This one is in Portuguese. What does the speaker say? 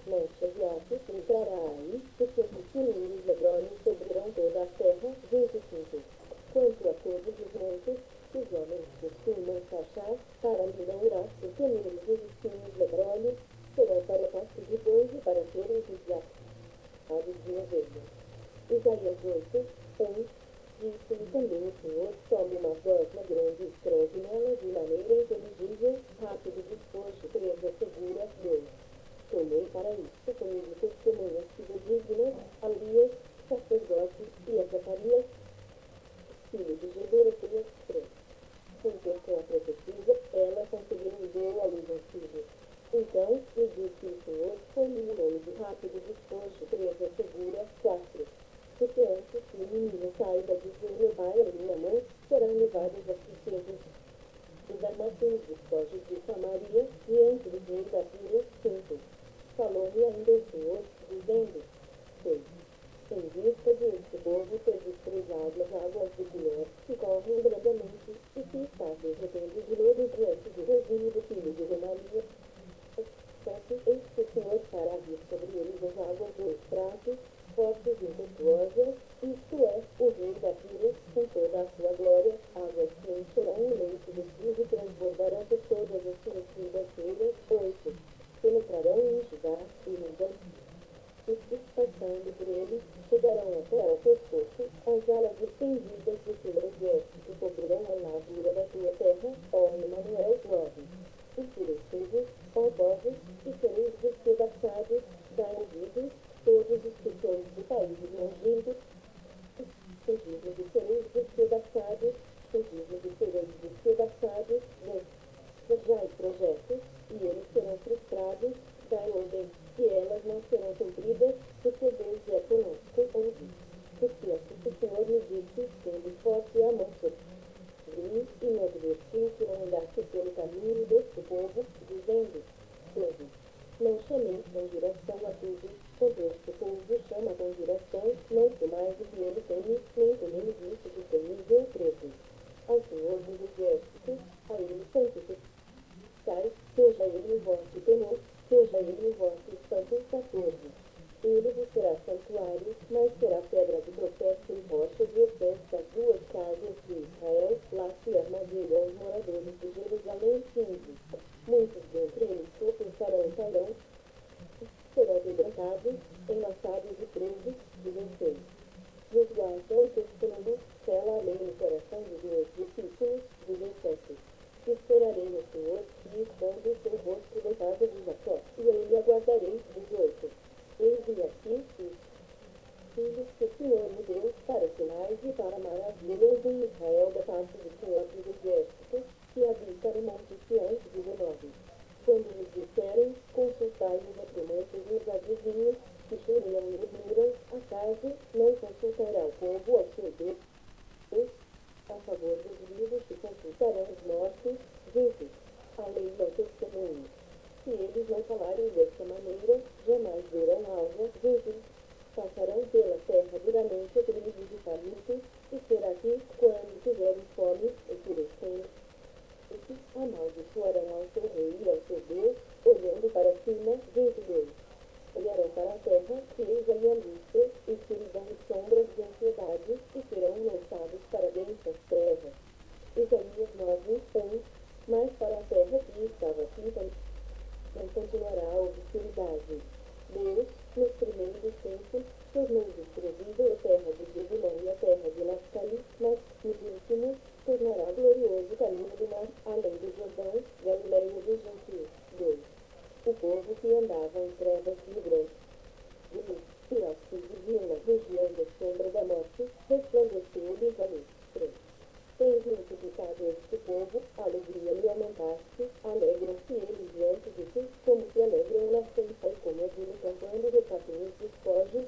Não chateasse, entrará aí, porque os pequeninos medrosos cobrirão toda a terra. 25. Quanto a todos os montes, que os homens costumam taxar, para mim não irá, pequeninos os espinhos medrosos, serão para pasto de bois e para terem aves de ovelha. Isaías 8, 1. Disse-lhe também o Senhor: tome uma gosma grande e escreve nela de maneira inteligível, rápido despojo, presa segura, 2. Tomei para isso comigo testemunhas fidedignas, Alias, sacerdote, e a Zacarias, filho de Geberequias, 3. Porque com a profetisa, ela concebeu e deu à luz um filho. Então lhe disse o Senhor: foi-lhe o nome de rápido despojo, presa segura, 4. Porque antes que o menino saiba dizer meu pai e minha mãe, serão levados as princesas dos armazéns despojos de Samaria diante do rei da Síria, 5. Falou-me ainda o Senhor, dizendo: 6. Em vista de este povo ter desprezado as águas do Pior, que correm brevemente, e que está derretendo de medo diante do regime do filho de Remalia, 7. Eis que o Senhor fará vir sobre eles as águas do Eufrates, fortes e impetuosas, isto é, o rei da Síria, com toda a sua glória, águas que encherão o leito dos rios e transbordarão por todas as suas ribeiras, 8. Penetrarão em Judá e Ruda, e passando por ele, chegarão até ao pescoço, as alas estendidas do teu exército cobrirão a largura da tua terra, ó Emanuel, 9. Enfurecidos, ó povos, e sereis despedaçados, dá ouvidos, todos os pequenos do país longínquos, seguidos e sereis despedaçados, seguidos e sereis despedaçados, forjai projetos, e eles serão frustrados, dai ordem, e elas não serão cumpridas, porque Deus é conosco, 11. Porque assim o Senhor me disse, sendo forte a mão sobre mim, e me advertiu que não andasse pelo caminho deste povo, dizendo: 12. Não chameis com geração a tudo, quando este povo chama com geração, não que mais do que ele teme, nem tememos isso de temível, 13. Ao Senhor dos exércitos, a ele santificai, seja ele o vosso temor, seja ele o vosso espanto, 14. Ele vos será santuário, mas será pedra de tropeço e rocha de ofensa das duas casas de Israel, lá se armadilham os moradores de Jerusalém, 15. Muitos dentre eles tropeçarão e cairão, serão quebrantados, enlaçados e presos, 16. Resguarda o testemunho, sela a lei no coração dos meus discípulos, 17. Esperarei no Senhor, e escondo o seu rosto da casa de Jacó, e ele aguardarei, 18. Eis-me aqui, filhos que o Senhor me deu para sinais e para maravilhas em Israel da parte do Senhor dos exércitos, que habita no monte Sião, 19. Quando nos disserem, consultai os aprimentos e os adivinhos, que cheiram e murmuram, acaso não consultará o povo ao seu Deus? A favor dos vivos que consultarão os mortos, 20. A lei é o testemunho. Se eles não falarem desta maneira, jamais verão alva, 21. Passarão pela terra duramente oprimidos e famintos, e será que, quando tiverem fome, enfurecendo, amaldiçoarão ao seu rei e ao seu Deus, olhando para cima, 22. Olharão para a terra, e eis ali angústia, escuridão e sombras de ansiedade, e serão lançados para densas trevas. Isaías 9, 1. Mas para a terra que estava assim, não continuará a obscuridade. Deus, nos primeiros tempos, tornou desprezível a terra de Zebulon e a terra de Naphtali, mas, nos últimos, tornará glorioso o caminho do mar, além do Jordão, Galileia dos gentios. 2. O povo que andava em trevas de grande e aos que viviam na região da sombra da morte, resplandeceu-lhes a luz. 3. Tens multiplicado este povo, a alegria lhe aumentaste, alegram-se eles diante de ti, como se alegram na festa, e como as cantando repartem os despojos,